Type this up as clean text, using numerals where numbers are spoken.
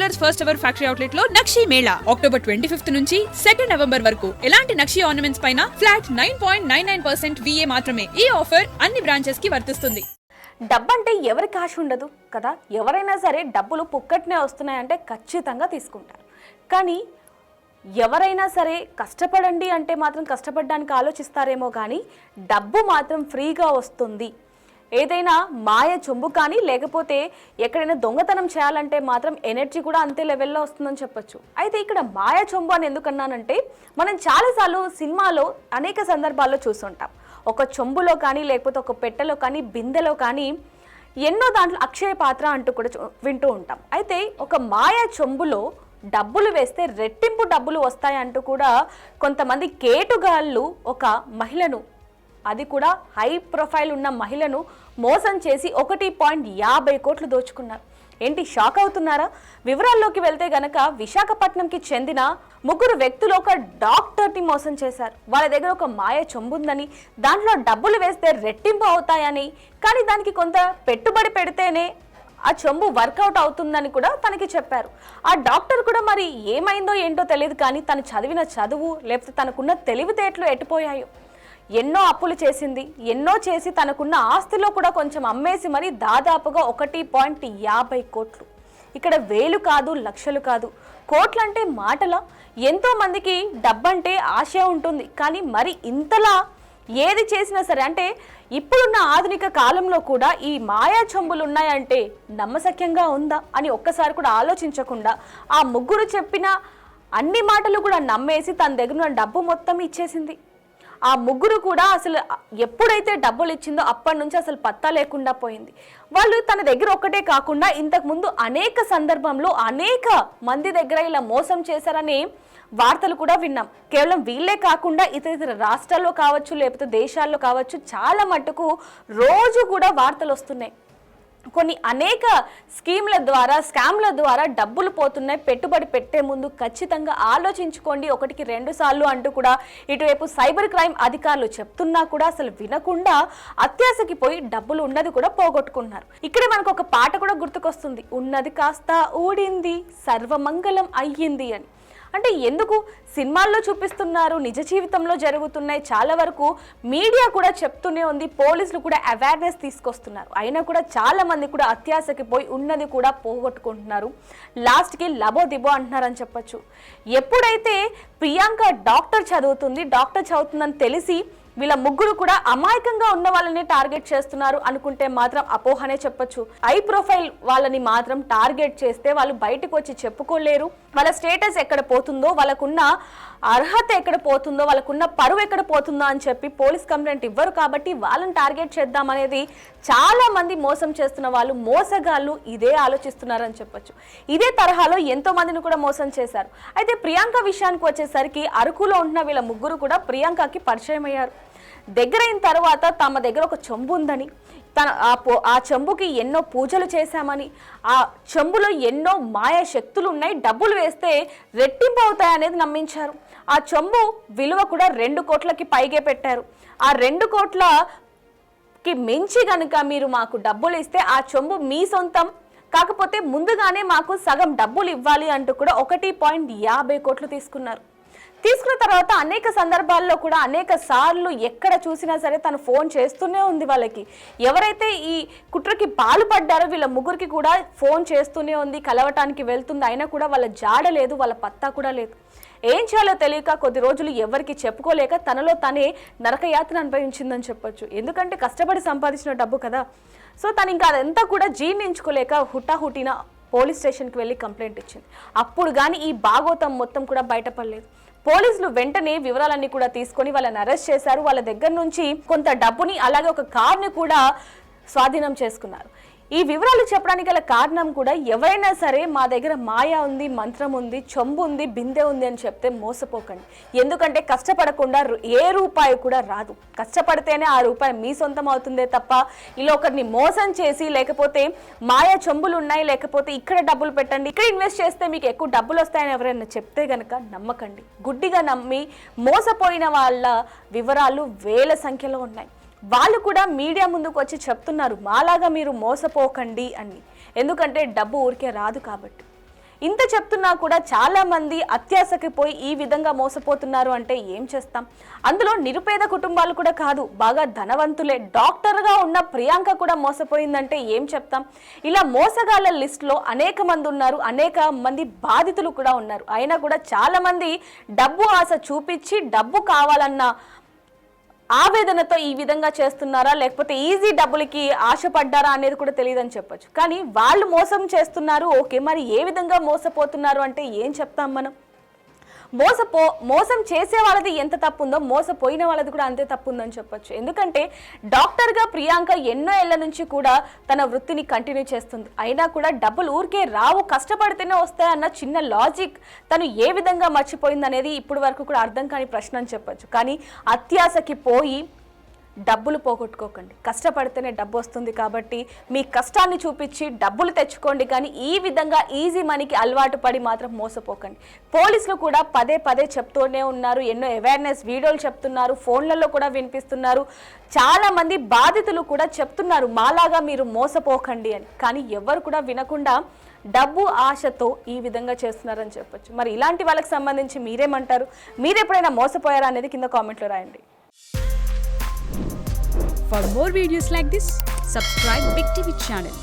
Jewellers first ever factory outlet లో నక్షి Mela October 25 నుంచి 2 November వరకు ఎలాంటి నక్షి ఆర్నమెంట్స్ పైన ఫ్లాట్ 9.99% VA మాత్రమే. ఈ ఆఫర్ అన్ని బ్రాంచెస్ కి వర్తిస్తుంది. డబ్బంటే ఎవరికి ఆశ ఉండదు కదా. ఎవరైనా సరే డబ్బులు పుక్కట్నే వస్తున్నాయంటే ఖచ్చితంగా తీసుకుంటారు. కానీ ఎవరైనా సరే కష్టపడండి అంటే మాత్రం కష్టపడడానికి ఆలోచిస్తారేమో కానీ డబ్బు మాత్రం ఫ్రీగా వస్తుంది. ఏదైనా మాయ చొంబు కానీ లేకపోతే ఎక్కడైనా దొంగతనం చేయాలంటే మాత్రం ఎనర్జీ కూడా అంతే లెవెల్లో వస్తుందని చెప్పొచ్చు. అయితే ఇక్కడ మాయ చొంబు అని ఎందుకన్నానంటే మనం చాలాసార్లు సినిమాలో అనేక సందర్భాల్లో చూస్తుంటాం. ఒక చొంబులో కానీ లేకపోతే ఒక పెట్టెలో కానీ బిందెలో కానీ ఎన్నో దాంట్లో అక్షయ పాత్ర అంటూ కూడా వింటూ ఉంటాం. అయితే ఒక మాయ చొంబులో డబ్బులు వేస్తే రెట్టింపు డబ్బులు వస్తాయంటూ కూడా కొంతమంది కేటుగాళ్ళు ఒక మహిళను, అది కూడా హై ప్రొఫైల్ ఉన్న మహిళను మోసం చేసి 1.50 కోట్లు దోచుకున్నారు. ఏంటి షాక్ అవుతున్నారా? వివరాల్లోకి వెళ్తే గనక విశాఖపట్నంకి చెందిన 3 వ్యక్తులు ఒక డాక్టర్ని మోసం చేశారు. వాళ్ళ దగ్గర ఒక మాయ చొంబుందని, దాంట్లో డబ్బులు వేస్తే రెట్టింపు అవుతాయని, కానీ దానికి కొంత పెట్టుబడి పెడితేనే ఆ చెంబు వర్కౌట్ అవుతుందని కూడా తనకి చెప్పారు. ఆ డాక్టర్ కూడా మరి ఏమైందో ఏంటో తెలియదు, కానీ తను చదివిన చదువు లేకపోతే తనకున్న తెలివితేటలు ఎట్టిపోయాయో. ఎన్నో అప్పులు చేసింది, ఎన్నో చేసి తనకున్న ఆస్తిలో కూడా కొంచెం అమ్మేసి మరి దాదాపుగా 1.50 కోట్లు. ఇక్కడ వేలు కాదు, లక్షలు కాదు, కోట్లంటే మాటల. ఎంతో మందికి డబ్బంటే ఆశ ఉంటుంది, కానీ మరి ఇంతలా ఏది చేసినా సరే, అంటే ఇప్పుడున్న ఆధునిక కాలంలో కూడా ఈ మాయా చొంబులు ఉన్నాయంటే నమ్మశక్యంగా ఉందా అని ఒక్కసారి కూడా ఆలోచించకుండా ఆ 3 చెప్పిన అన్ని మాటలు కూడా నమ్మేసి తన దగ్గర ఉన్న డబ్బు మొత్తం ఇచ్చేసింది. ఆ 3 కూడా అసలు ఎప్పుడైతే డబ్బులు ఇచ్చిందో అప్పటి నుంచి అసలు పత్తా లేకుండా పోయింది. వాళ్ళు తన దగ్గర ఒక్కటే కాకుండా ఇంతకుముందు అనేక సందర్భంలో అనేక మంది దగ్గర ఇలా మోసం చేశారని వార్తలు కూడా విన్నాం. కేవలం వీళ్ళే కాకుండా ఇతర రాష్ట్రాల్లో కావచ్చు లేకపోతే దేశాల్లో కావచ్చు చాలా మట్టుకు రోజు కూడా వార్తలు వస్తున్నాయి. కొన్ని అనేక స్కీమ్ల ద్వారా, స్కామ్ల ద్వారా డబ్బులు పోతున్నాయి. పెట్టుబడి పెట్టే ముందు ఖచ్చితంగా ఆలోచించుకోండి 1కి 2 సార్లు అంటూ కూడా ఇటువైపు సైబర్ క్రైమ్ అధికారులు చెప్తున్నా కూడా అసలు వినకుండా అత్యాశకి పోయి డబ్బులు ఉన్నది కూడా పోగొట్టుకున్నారు. ఇక్కడ మనకు ఒక పాట కూడా గుర్తుకొస్తుంది, ఉన్నది కాస్త ఊడింది సర్వమంగళం అయ్యింది అని. అంటే ఎందుకు సినిమాల్లో చూపిస్తున్నారు, నిజ జీవితంలో జరుగుతున్నాయి, చాలా వరకు మీడియా కూడా చెప్తూనే ఉంది, పోలీసులు కూడా అవేర్నెస్ తీసుకొస్తున్నారు. అయినా కూడా చాలా మంది కూడా అత్యాశకి పోయి ఉన్నది కూడా పోగొట్టుకుంటున్నారు. లాస్ట్కి లబో దిబో అంటున్నారని చెప్పొచ్చు. ఎప్పుడైతే ప్రియాంక డాక్టర్ చదువుతుందని తెలిసి వీళ్ళ 3 కూడా అమాయకంగా ఉన్న వాళ్ళని టార్గెట్ చేస్తున్నారు అనుకుంటే మాత్రం అపోహనే చెప్పొచ్చు. హై ప్రొఫైల్ వాళ్ళని మాత్రం టార్గెట్ చేస్తే వాళ్ళు బయటకు వచ్చి చెప్పుకోలేరు. వాళ్ళ స్టేటస్ ఎక్కడ పోతుందో, వాళ్ళకున్న అర్హత ఎక్కడ పోతుందో, వాళ్ళకున్న పరువు ఎక్కడ పోతుందో అని చెప్పి పోలీస్ కంప్లైంట్ ఇవ్వరు. కాబట్టి వాళ్ళని టార్గెట్ చేద్దామనేది చాలా మంది మోసం చేస్తున్న వాళ్ళు, మోసగాళ్ళు ఇదే ఆలోచిస్తున్నారని చెప్పొచ్చు. ఇదే తరహాలో ఎంతో మందిని కూడా మోసం చేశారు. అయితే ప్రియాంక విషయానికి వచ్చేసరికి అరకులో ఉంటున్న వీళ్ళ 3 కూడా ప్రియాంకకి పరిచయం అయ్యారు. దగ్గరైన తర్వాత తమ దగ్గర ఒక చెంబు ఉందని, ఆ చెంబుకి ఎన్నో పూజలు చేశామని, ఆ చెంబులో ఎన్నో మాయా శక్తులు ఉన్నాయి, డబ్బులు వేస్తే రెట్టింపు అవుతాయనేది నమ్మించారు. ఆ చెంబు విలువ కూడా 2 కోట్లకి పైగే పెట్టారు. ఆ 2 కోట్లకి మించి కనుక మీరు మాకు డబ్బులు ఇస్తే ఆ చెంబు మీ సొంతం, కాకపోతే ముందుగానే మాకు సగం డబ్బులు ఇవ్వాలి అంటూ కూడా 1.50 కోట్లు తీసుకున్నారు. తీసుకున్న తర్వాత అనేక సందర్భాల్లో కూడా అనేక సార్లు ఎక్కడ చూసినా సరే తను ఫోన్ చేస్తూనే ఉంది వాళ్ళకి. ఎవరైతే ఈ కుట్రకి పాల్పడ్డారో వీళ్ళ 3కి కూడా ఫోన్ చేస్తూనే ఉంది, కలవటానికి వెళ్తుంది. అయినా కూడా వాళ్ళ జాడ లేదు, వాళ్ళ పత్తా కూడా లేదు. ఏం చేయాలో తెలియక కొద్ది రోజులు ఎవరికి చెప్పుకోలేక తనలో తనే నరకయాత్ర అనుభవించిందని చెప్పొచ్చు. ఎందుకంటే కష్టపడి సంపాదించిన డబ్బు కదా. సో తను ఇంకా అదంతా కూడా జీర్ణించుకోలేక హుటాహుటిన పోలీస్ స్టేషన్కి వెళ్ళి కంప్లైంట్ ఇచ్చింది. అప్పుడు కానీ ఈ భాగోతం మొత్తం కూడా బయటపడలేదు. పోలీసులు వెంటనే వివరాలన్నీ కూడా తీసుకొని వాళ్ళని అరెస్ట్ చేశారు. వాళ్ళ దగ్గర నుంచి కొంత డబ్బుని అలాగే ఒక కార్ని కూడా స్వాధీనం చేసుకున్నారు. ఈ వివరాలు చెప్పడానికి గల కారణం కూడా ఎవరైనా సరే మా దగ్గర మాయా ఉంది, మంత్రం ఉంది, చెంబు ఉంది, బిందె ఉంది అని చెప్తే మోసపోకండి. ఎందుకంటే కష్టపడకుండా ఏ రూపాయి కూడా రాదు. కష్టపడితేనే ఆ రూపాయి మీ సొంతం అవుతుందే తప్ప ఇలా ఒకరిని మోసం చేసి లేకపోతే మాయా చెంబులు ఉన్నాయి, లేకపోతే ఇక్కడ డబ్బులు పెట్టండి, ఇక్కడ ఇన్వెస్ట్ చేస్తే మీకు ఎక్కువ డబ్బులు వస్తాయని ఎవరైనా చెప్తే గనక నమ్మకండి. గుడ్డిగా నమ్మి మోసపోయిన వాళ్ళ వివరాలు వేల సంఖ్యలో ఉన్నాయి. వాళ్ళు కూడా మీడియా ముందుకు వచ్చి చెప్తున్నారు మాలాగా మీరు మోసపోకండి అని. ఎందుకంటే డబ్బు ఊరికే రాదు కాబట్టి. ఇంత చెప్తున్నా కూడా చాలా మంది అత్యాశకి పోయి ఈ విధంగా మోసపోతున్నారు అంటే ఏం చేస్తాం? అందులో నిరుపేద కుటుంబాలు కూడా కాదు, బాగా ధనవంతులే. డాక్టర్గా ఉన్న ప్రియాంక కూడా మోసపోయిందంటే ఏం చెప్తాం? ఇలా మోసగాళ్ళ లిస్టులో అనేక మంది ఉన్నారు, అనేక మంది బాధితులు కూడా ఉన్నారు. అయినా కూడా చాలా మంది డబ్బు ఆశ చూపించి డబ్బు కావాలన్న ఆవేదనతో ఈ విధంగా చేస్తున్నారా, లేకపోతే ఈజీ డబ్బులకి ఆశపడ్డారా అనేది కూడా తెలియదని చెప్పొచ్చు. కానీ వాళ్ళు మోసం చేస్తున్నారు, ఓకే, మరి ఏ విధంగా మోసపోతున్నారు అంటే ఏం చెప్తాం మనం? మోసం చేసే వాళ్ళది ఎంత తప్పు ఉందో మోసపోయిన వాళ్ళది కూడా అంతే తప్పు ఉందని చెప్పొచ్చు. ఎందుకంటే డాక్టర్గా ప్రియాంక ఎన్నో ఏళ్ల నుంచి కూడా తన వృత్తిని కంటిన్యూ చేస్తుంది. అయినా కూడా డబ్బులు ఊరికే రావు, కష్టపడితేనే వస్తాయన్న చిన్న లాజిక్ తను ఏ విధంగా మర్చిపోయింది అనేది ఇప్పుడు వరకు కూడా అర్థం కాని ప్రశ్న అని చెప్పొచ్చు. కానీ అత్యాశకి పోయి డబ్బులు పోగొట్టుకోకండి. కష్టపడితేనే డబ్బు వస్తుంది కాబట్టి మీ కష్టాన్ని చూపించి డబ్బులు తెచ్చుకోండి. కానీ ఈ విధంగా ఈజీ మనీకి అలవాటు పడి మాత్రం మోసపోకండి. పోలీసులు కూడా పదే పదే చెప్తూనే ఉన్నారు, ఎన్నో అవేర్నెస్ వీడియోలు చెప్తున్నారు, ఫోన్లలో కూడా వినిపిస్తున్నారు. చాలా మంది బాధితులు కూడా చెప్తున్నారు మాలాగా మీరు మోసపోకండి అని. కానీ ఎవరు కూడా వినకుండా డబ్బు ఆశతో ఈ విధంగా చేస్తున్నారని చెప్పొచ్చు. మరి ఇలాంటి వాళ్ళకి సంబంధించి మీరేమంటారు? మీరు ఎప్పుడైనా మోసపోయారా అనేది కింద కామెంట్లో రాయండి. For more videos like this, subscribe Big TV channel.